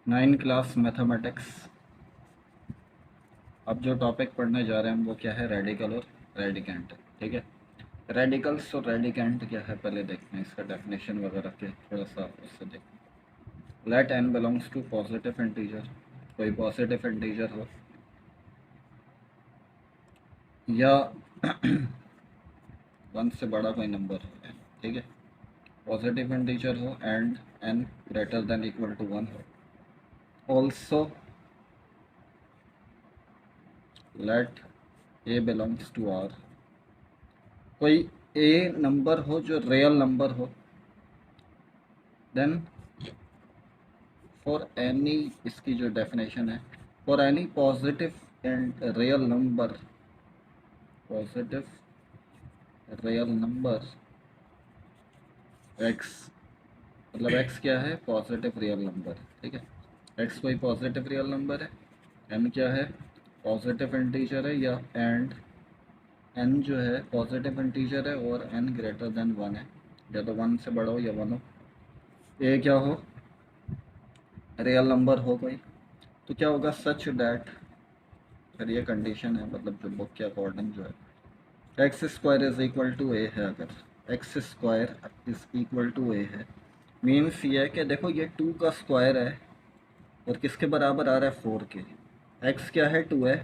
9 class mathematics. अब जो topic पढ़ने जा रहे हैं हम वो क्या है, रेडिकल और रेडिकेंट। ठीक है, रेडिकल्स और रेडिकेंट क्या है पहले देखते हैं, इसका डेफिनेशन वगैरह के थोड़ा सा उससे देखते हैं। Let n belongs to positive integer, कोई पॉजिटिव इंटीजर हो या वन से बड़ा कोई नंबर हो, ठीक है, पॉजिटिव इंटीजर हो and n greater than equal to 1 हो। Also let a belongs to R, कोई ए नंबर हो जो रियल नंबर हो, देन फॉर एनी, इसकी जो डेफिनेशन है, for any positive and real number, positive real number x, मतलब एक्स क्या है, पॉजिटिव रियल नंबर। ठीक है, एक्स कोई पॉजिटिव रियल नंबर है, एन क्या है, पॉजिटिव इंटीजर है, या एंड एन जो है पॉजिटिव इंटीजर है और एन ग्रेटर देन 1 है, या तो 1 से बड़ा हो या 1 हो, ए क्या हो, रियल नंबर हो कोई, तो क्या होगा, सच डैट, फिर ये कंडीशन है, मतलब जो बुक के अकॉर्डिंग जो है, x square is equal to a है, अगर x square is equal to a है, मीन्स ये है कि देखो ये 2 का स्क्वायर है और किसके बराबर आ रहा है, 4 के। एक्स क्या है, 2 है,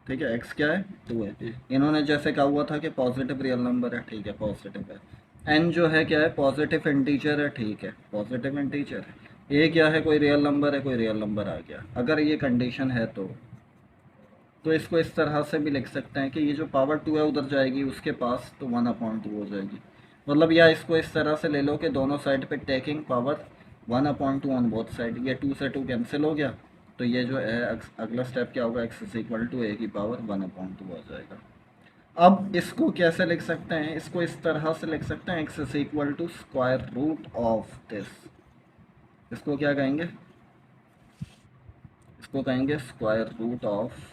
ठीक है, एक्स क्या है, 2 है। इन्होंने जैसे कहा हुआ था कि पॉजिटिव रियल नंबर है, ठीक है, पॉजिटिव है। एन जो है क्या है, पॉजिटिव इंटीजर है, ठीक है, पॉजिटिव इंटीजर है। ए क्या है, कोई रियल नंबर है, कोई रियल नंबर आ गया। अगर ये कंडीशन है तो इसको इस तरह से भी लिख सकते हैं कि ये जो पावर 2 है उधर जाएगी उसके पास, तो 1/2 हो जाएगी। मतलब या इसको इस तरह से ले लो कि दोनों साइड पे taking power 1/2 on both side, ये 2 से 2 कैंसिल हो गया, तो ये जो है अगला स्टेप क्या होगा, x is equal to a की पावर 1/2 आ जाएगा। अब इसको कैसे लिख सकते हैं, इसको इस तरह से लिख सकते हैं, x is equal to square root of this, इसको क्या कहेंगे, इसको कहेंगे स्क्वायर रूट ऑफ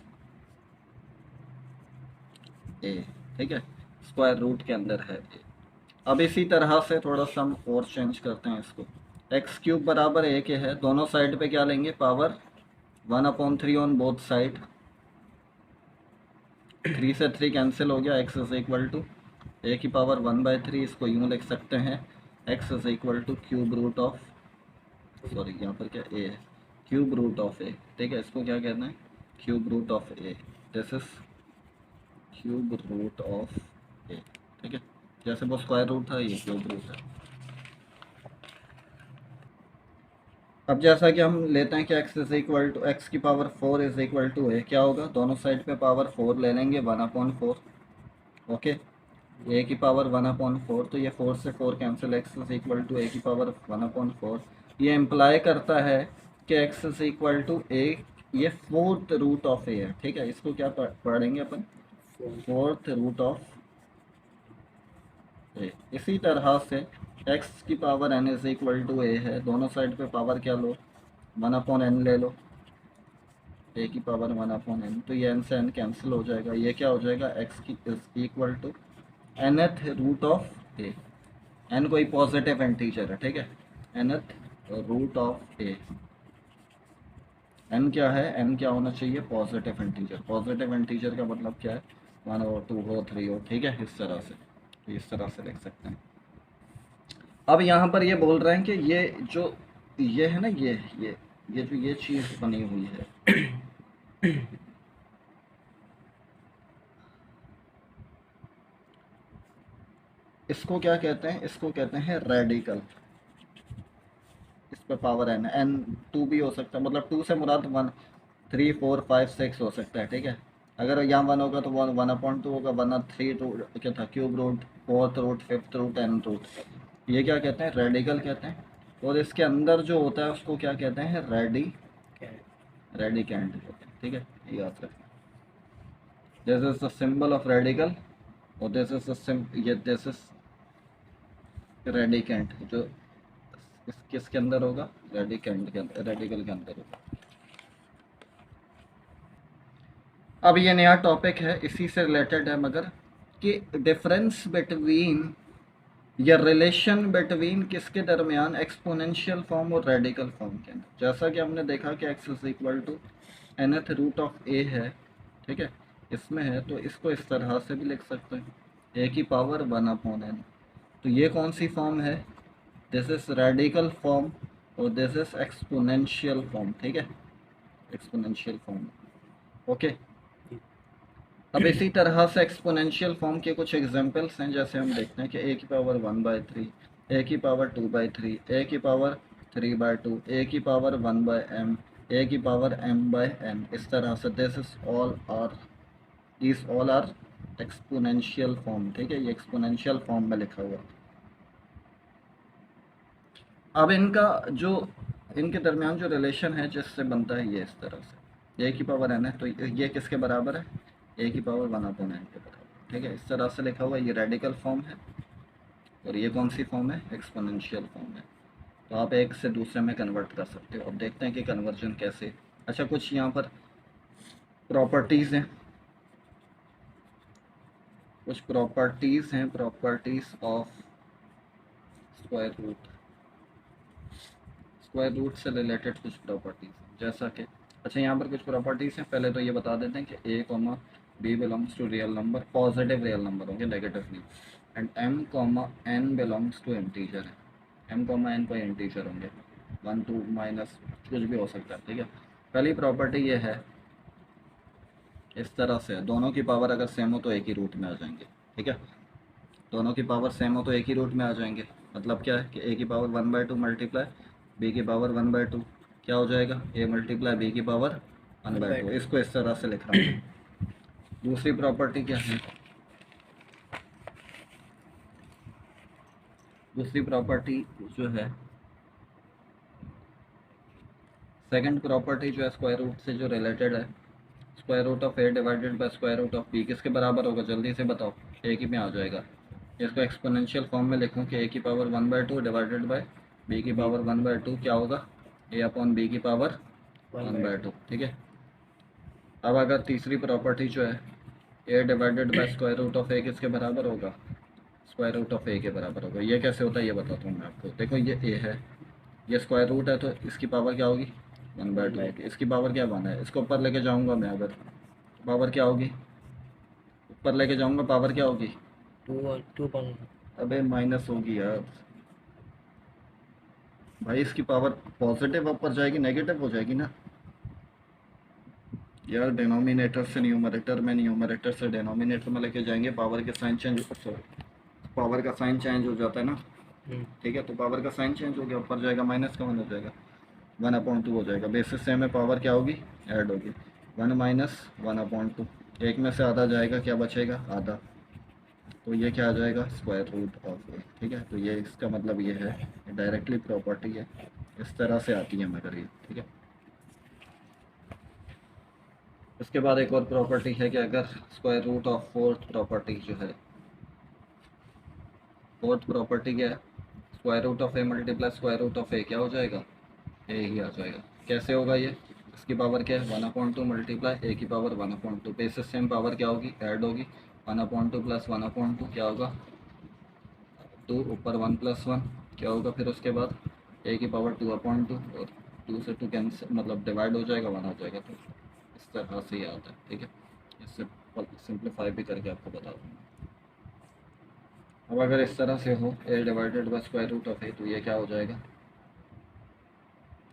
ए। ठीक है, स्क्वायर रूट के अंदर है ए। अब इसी तरह से थोड़ा सा हम और चेंज करते हैं इसको, एक्स क्यूब बराबर ए के है, दोनों साइड पे क्या लेंगे, पावर 1/3 ऑन बोथ साइड, 3 से 3 कैंसिल हो गया, x is equal to a की पावर 1/3, इसको यूँ लिख सकते हैं, x is equal to cube root of, sorry यहाँ पर क्या ए है, क्यूब रूट ऑफ ए। ठीक है, इसको क्या कहते हैं, cube root of a, this is cube root of a. ठीक है, जैसे वो स्क्वायर रूट था, ये क्यूब रूट है। अब जैसा कि हम लेते हैं कि x is equal to x की power 4 is equal to a, क्या होगा, दोनों साइड पे पावर 4 ले लेंगे, 1/4। ओके, ए की पावर 1/4, तो ये 4 से 4 cancel, x is equal to a की पावर 1/4। ये इम्प्लाई करता है कि x is equal to a, ये फोर्थ रूट ऑफ ए है। ठीक है, इसको क्या पढ़ेंगे अपन, फोर्थ रूट ऑफ ए। इसी तरह से एक्स की power n is equal to a है, दोनों साइड पे पावर क्या लो, 1/n ले लो, ए की पावर 1/n, तो ये एन से एन कैंसिल हो जाएगा, ये क्या हो जाएगा, एक्स की is equal to nth root of a. N कोई पॉजिटिव इंटीजर है, ठीक है, nth root of a. N क्या है, एन क्या होना चाहिए, पॉजिटिव इंटीजर। पॉजिटिव इंटीजर का मतलब क्या है, 1 हो, 2 हो, 3 हो। ठीक है, इस तरह से, तो इस तरह से लिख सकते हैं। अब यहाँ पर ये बोल रहे हैं कि ये जो ये है ना, ये जो ये चीज़ बनी हुई है, इसको क्या कहते हैं, इसको कहते हैं रेडिकल। इस पे पावर एन, एन 2 भी हो सकता है, मतलब 2 से मुराद 1, 3, 4, 5, 6 हो सकता है। ठीक है, अगर यहाँ 1 होगा तो 1/2 होगा, वरना 3 रूट क्या था, cube root, fourth root, fifth root, n root. ये क्या कहते हैं, रेडिकल कहते हैं। और इसके अंदर जो होता है उसको क्या कहते हैं, रेडिकेंट कहते हैं। ठीक है, ये याद रखना, this is the symbol of radical, और दिस इज ये दिस इज रेडिकेंट, जो किसके अंदर होगा, रेडिकेंट के अंदर, रेडिकल के अंदर होगा। अब ये नया टॉपिक है, इसी से रिलेटेड है, मगर कि डिफरेंस बिटवीन या रिलेशन बिटवीन किसके दरमियान, एक्सपोनेंशियल फॉर्म और रेडिकल फॉर्म के अंदर। जैसा कि हमने देखा कि x is equal to nth root of a है, ठीक है, इसमें है, तो इसको इस तरह से भी लिख सकते हैं, a की पावर 1/n। तो ये कौन सी फॉर्म है, दिस इज रेडिकल फॉर्म और दिस इज एक्सपोनेंशियल फॉर्म, ठीक है, एक्सपोनेंशियल फॉर्म। ओके, अब इसी तरह से एक्सपोनेंशियल फॉर्म के कुछ एग्जांपल्स हैं, जैसे हम देखते हैं कि a की पावर 1/3, a की पावर 2/3, a की पावर 3/2, a की पावर 1/m, a की पावर m/n, इस तरह से this is all are, these all are exponential form, ठीक है, ये एक्सपोनेंशियल फॉर्म में लिखा हुआ है। अब इनका जो, इनके दरमियान जो रिलेशन है जिससे बनता है ये इस तरह से, a की पावर n है तो ये किसके बराबर है, a की पावर 1/n के बराबर, ठीक है, इस तरह से लिखा हुआ है। ये रेडिकल फॉर्म है और ये कौन सी फॉर्म है, एक्सपोनेंशियल फॉर्म है। तो आप एक से दूसरे में कन्वर्ट कर सकते हो। अब देखते हैं कि कन्वर्जन कैसे। अच्छा, कुछ यहाँ पर प्रॉपर्टीज़ हैं, कुछ प्रॉपर्टीज़ हैं, properties of square root, square root से रिलेटेड कुछ प्रॉपर्टीज़, जैसा कि, अच्छा यहाँ पर कुछ प्रॉपर्टीज़ हैं। पहले तो ये बता देते हैं कि a comma b belongs to real number, positive real number होंगे, नेगेटिव नहीं। And m comma n belongs to integer है, m कॉमा n कोई इंटीजर होंगे, 1 2 माइनस कुछ भी हो सकता है, ठीक है। पहली प्रॉपर्टी ये है, इस तरह से दोनों की पावर अगर सेम हो तो एक ही रूट में आ जाएंगे, ठीक है, दोनों की पावर सेम हो तो एक ही रूट में आ जाएंगे। मतलब क्या है कि a की पावर 1/2 मल्टीप्लाई b की पावर 1/2 क्या हो जाएगा, a मल्टीप्लाई b की पावर 1/2, इसको इस तरह से लिख रहा हूँ। दूसरी प्रॉपर्टी क्या है, दूसरी प्रॉपर्टी जो है, सेकंड प्रॉपर्टी जो है स्क्वायर रूट से जो रिलेटेड है, square root of a divided by square root of b किसके बराबर होगा, जल्दी से बताओ, एक ही में आ जाएगा। इसको एक्सपोनेंशियल फॉर्म में लिखूँ कि a की पावर 1/2 डिवाइडेड बाय b की पावर 1/2 क्या होगा, a अपॉन b की पावर 1/2, ठीक है। अब अगर तीसरी प्रॉपर्टी जो है, a divided by square root of a किसके बराबर होगा, स्क्वायर रूट ऑफ a के बराबर होगा। ये कैसे होता है ये बताता हूँ मैं आपको। देखो ये a है, ये स्क्वायर रूट है, तो इसकी पावर क्या होगी, 1/2 होगी, इसकी पावर क्या 1 है, इसको ऊपर लेके जाऊँगा मैं अगर, पावर क्या होगी, ऊपर लेके जाऊँगा पावर क्या होगी, 2 अबे माइनस होगी यार भाई, इसकी पावर पॉजिटिव ऊपर जाएगी, नेगेटिव हो जाएगी ना यार, डिनोमिनेटर से न्यूमरेटर में, न्यूमरेटर से डिनोमिनेटर में लेके जाएंगे, पावर के साइन चेंज, पावर का साइन चेंज हो जाता है ना, ठीक है, तो पावर का साइन चेंज हो गया, ऊपर जाएगा माइनस का 1 हो जाएगा, 1/2 हो जाएगा। बेसिस सेम है, पावर क्या होगी, ऐड होगी, 1 माइनस 1/2, एक में से आधा जाएगा, क्या बचेगा, आधा, तो ये क्या आ जाएगा, स्क्वायर रूट ऑफ ए, ठीक है। तो ये इसका मतलब ये है, डायरेक्टली प्रॉपर्टी है, इस तरह से आती है मगर ये, ठीक है। इसके बाद एक और प्रॉपर्टी है कि अगर square root of fourth property जो है, फोर्थ प्रॉपर्टी क्या है, square root of a multiply square root of a क्या हो जाएगा, ए ही आ जाएगा। कैसे होगा ये, इसकी पावर क्या है, 1/2 मल्टीप्लाई ए की पावर 1/2, बेसिस सेम पावर क्या होगी, ऐड होगी, 1/2 प्लस 1/2 क्या होगा, 2, ऊपर 1 प्लस 1 क्या होगा, फिर उसके बाद ए की पावर 2/2, और 2 से 2 कैंसिल, मतलब डिवाइड हो जाएगा, 1 आ जाएगा। तो इस तरह से ही आता है, ठीक है। इससे सिंप्लीफाई भी करके आपको बता दूँगा। अब अगर इस तरह से हो, a divided by square root of a, तो ये क्या हो जाएगा,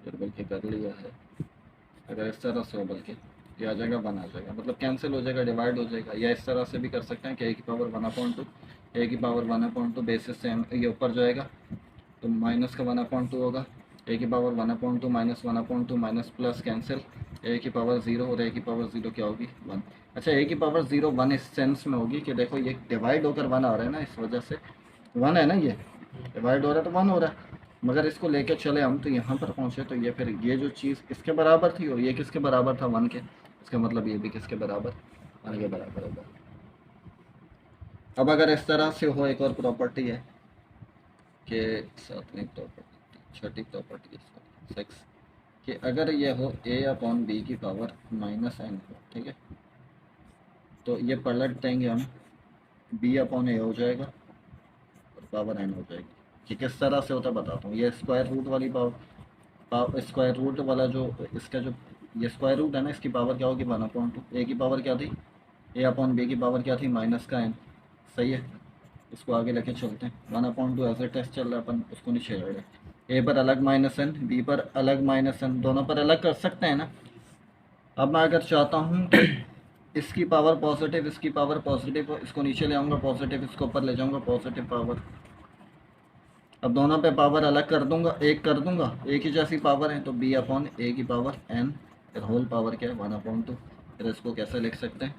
फिर बल्कि कर लिया है, अगर इस तरह से हो बल्कि ये आ जाएगा, 1 आ जाएगा, मतलब कैंसिल हो जाएगा, डिवाइड हो जाएगा। या इस तरह से भी कर सकते हैं कि ए की पावर 1/2, ए की पावर 1/2 बेसिस से ये ऊपर जाएगा, तो माइनस का 1/2 होगा, ए की power 1/2 minus 1/2 minus plus cancel, a की पावर 0 और ए की पावर 0 क्या होगी, 1। अच्छा, ए की पावर 0 1 इस सेंस में होगी कि देखो ये डिवाइड होकर 1 आ रहा है ना, इस वजह से 1 है ना, ये डिवाइड हो रहा है तो 1 हो रहा है। मगर इसको लेके चले हम तो यहाँ पर पहुँचे, तो ये फिर ये जो चीज़ इसके बराबर थी और ये किसके बराबर था, 1 के, इसका मतलब ये भी किसके बराबर, 1 के बराबर होगा। अब अगर इस तरह से हो, एक और प्रॉपर्टी है कि, सातवीं प्रॉपर्टी, छठी प्रॉपर्टी है सेक्स, कि अगर ये हो a अपॉन बी की पावर -n हो, ठीक है, तो ये पलट देंगे हम, b अपॉन ए हो जाएगा और पावर n हो जाएगी। कि किस तरह से होता है बताता हूँ। ये स्क्वायर रूट वाली स्क्वायर रूट वाला जो इसका जो ये स्क्वायर रूट है ना, इसकी पावर क्या होगी 1/2। ए की पावर क्या थी, ए अपॉन बी की पावर क्या थी माइनस का n। सही है, इसको आगे लेके चलते हैं। 1/2 ऐसे टेस्ट चल रहा है, अपन उसको नहीं छेड़ रहे। ए पर अलग माइनस n, बी पर अलग माइनस n, दोनों पर अलग कर सकते हैं ना। अब मैं अगर चाहता हूँ कि इसकी पावर पॉजिटिव, इसकी पावर पॉजिटिव, इसको नीचे ले आऊँगा पॉजिटिव, इसको ऊपर ले जाऊँगा पॉजिटिव पावर। अब दोनों पे पावर अलग कर दूंगा, एक कर दूंगा, एक ही जैसी पावर है तो बी अपॉन ए की पावर n, फिर होल पावर क्या है 1/2। फिर इसको कैसे लिख सकते हैं,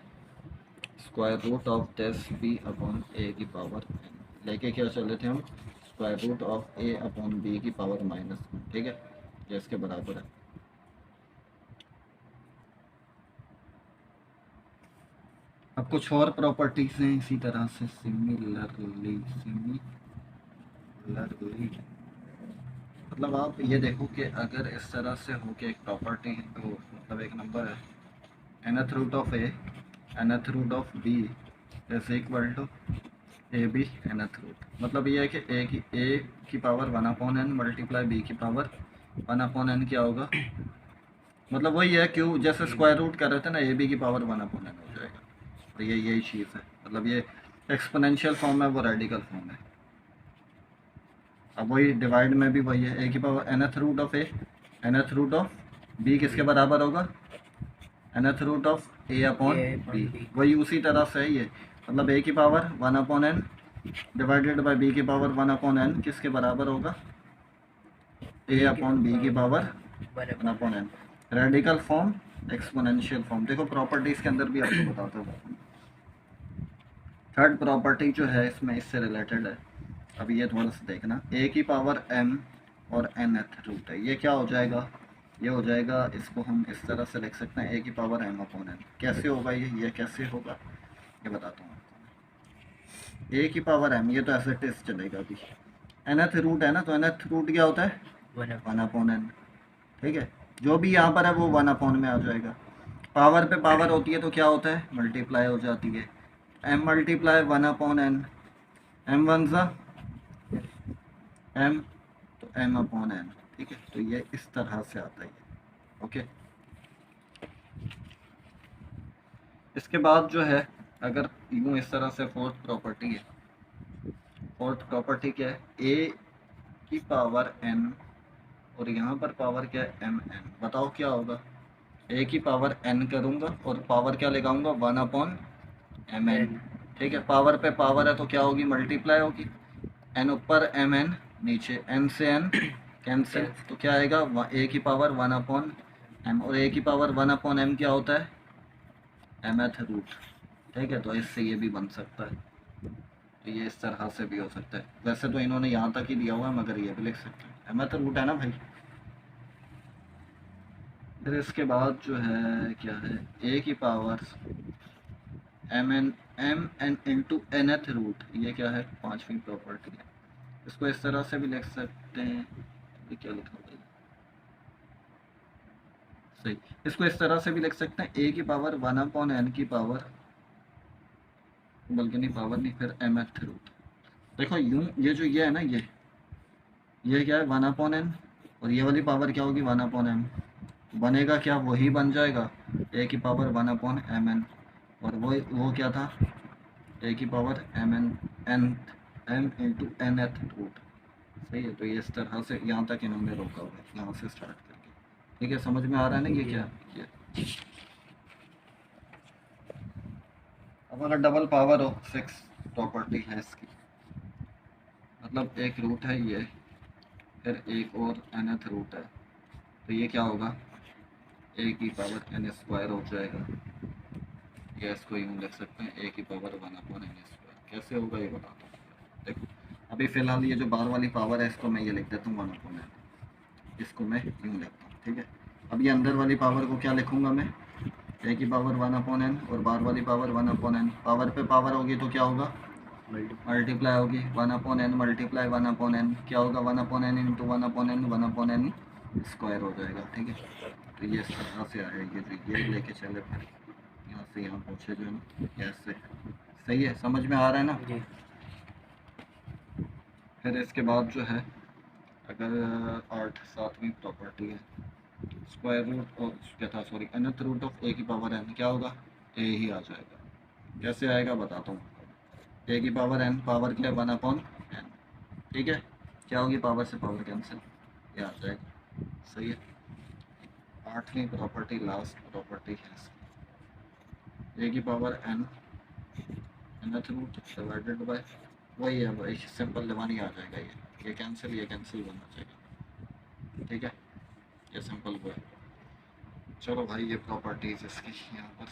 square root of this b upon a की पावर n। लेके क्या चले थे हम, square root of a upon b की पावर माइनस। ठीक है, ये इसके बराबर है। अब कुछ और प्रॉपर्टीज हैं इसी तरह से सिमिलरली मतलब आप ये देखो कि अगर इस तरह से हो कि एक प्रॉपर्टी है तो मतलब एक नंबर है nth root of a nth root of b is equal to a b nth root. मतलब ये है कि ए की पावर 1/n मल्टीप्लाई बी की पावर 1/n क्या होगा, मतलब वही है क्यों जैसे स्क्वायर रूट कर रहे थे ना, ए बी की पावर 1/n हो जाएगा। तो ये यही चीज़ है, मतलब ये एक्सपोनेंशियल फॉर्म है, वो रेडिकल फॉर्म है। अब वही डिवाइड में भी वही है, ए की power nth root of a nth root of b किसके बराबर होगा, nth root of a upon b. वही उसी तरह से है ये, मतलब ए की power 1/n divided by b की पावर 1/n किसके बराबर होगा, ए अपॉन बी की power 1/n। Radical form, exponential form. देखो प्रॉपर्टीज़ के अंदर भी आपको बताता हूँ। थर्ड प्रॉपर्टी जो है इसमें इससे रिलेटेड है, अब ये थोड़ा सा देखना। ए की पावर m और nth रूट है, ये क्या हो जाएगा, ये हो जाएगा, इसको हम इस तरह से लिख सकते हैं ए की पावर m अपॉन n। कैसे होगा ये कैसे होगा ये बताता हूँ आपको। ए की पावर m, ये तो ऐसे टेस्ट चलेगा अभी। nth रूट है ना, तो nth रूट क्या होता है 1/n। ठीक है, जो भी यहाँ पर है वो 1/n में आ जाएगा। पावर पे पावर होती है तो क्या होता है, मल्टीप्लाई हो जाती है। m multiply 1/n, m one सा m, तो m अपॉन n। ठीक है, तो ये इस तरह से आता है। ओके, इसके बाद जो है अगर यूँ इस तरह से फोर्थ प्रॉपर्टी है, फोर्थ प्रॉपर्टी क्या है, a की पावर n और यहाँ पर पावर क्या है mn। बताओ क्या होगा, a की पावर n करूँगा और पावर क्या लगाऊंगा 1/mn। ठीक है, पावर पे पावर है तो क्या होगी, मल्टीप्लाई होगी, n ऊपर mn नीचे, n से n कैंसिल, तो क्या आएगा a की पावर 1/m, और a की पावर 1/m क्या होता है mth रूट। ठीक है, तो इससे ये भी बन सकता है, तो ये इस तरह से भी हो सकता है। वैसे तो इन्होंने यहाँ तक ही दिया हुआ है, मगर ये भी लिख सकते हैं, mth रूट है ना भाई। फिर इसके बाद जो है क्या है, a की power m n into nth root, ये क्या है पांचवी प्रॉपर्टी है। इसको इस तरह से भी लिख सकते हैं, ये क्या लिखा हुआ है सही, इसको इस तरह से भी लिख सकते हैं, a की पावर 1/n की पावर, बल्कि नहीं पावर नहीं, फिर mth रूट। देखो यूं ये जो ये है ना, ये क्या है 1/n, और ये वाली पावर क्या होगी 1/m। बनेगा क्या, वही बन जाएगा a की पावर 1/mn, और वो क्या था a की power m into nth root. सही है, तो ये इस तरह से यहाँ तक इन्होंने रोका हुआ है, यहाँ से स्टार्ट करके। ठीक है, समझ में आ रहा है ना ये क्या ये। अब अगर डबल पावर हो, 6 प्रॉपर्टी है इसकी, मतलब एक रूट है ये, फिर एक और nth रूट है, तो ये क्या होगा a की पावर n स्क्वायर हो जाएगा, या इसको यूँ लिख सकते हैं a की पावर 1/n स्क्वायर। कैसे होगा ये बताता हूँ। देखो अभी फ़िलहाल ये जो बाहर वाली पावर है, इसको मैं ये लिख देता हूँ 1/n, इसको मैं यूँ लिखता हूँ। ठीक है, अब ये अंदर वाली पावर को क्या लिखूँगा मैं, a की पावर 1/n और बाहर वाली पावर 1/n। पावर पे पावर होगी तो क्या होगा, मल्टीप्लाई होगी, 1/n मल्टीप्लाई 1/n क्या होगा 1/n into 1/n 1/n square हो जाएगा। ठीक है, तो ये इस तरह से आया, ये जो ये लेके चले फिर यहाँ से यहाँ पहुँचे जो है ना, ऐसे। सही है, समझ में आ रहा है ना। फिर इसके बाद जो है, अगर 8 7वीं प्रॉपर्टी है, स्क्वायर रूट और क्या था, सॉरी, nth रूट ऑफ ए की पावर n क्या होगा, ए ही आ जाएगा। कैसे आएगा बताता हूँ। ए की पावर n, पावर क्या है 1/n, ठीक है। क्या होगी, पावर से पावर कैंसिल, ये आ जाएगा। सही है। 8वीं प्रॉपर्टी, लास्ट प्रॉपर्टी है, ए की power n nth root divided by, वही है भाई, सिंपल डिवाइन ही आ जाएगा। ये कैंसिल बना जाएगा, ठीक है। ये सिंपल हुआ है। चलो भाई, ये प्रॉपर्टीज इसकी यहाँ पर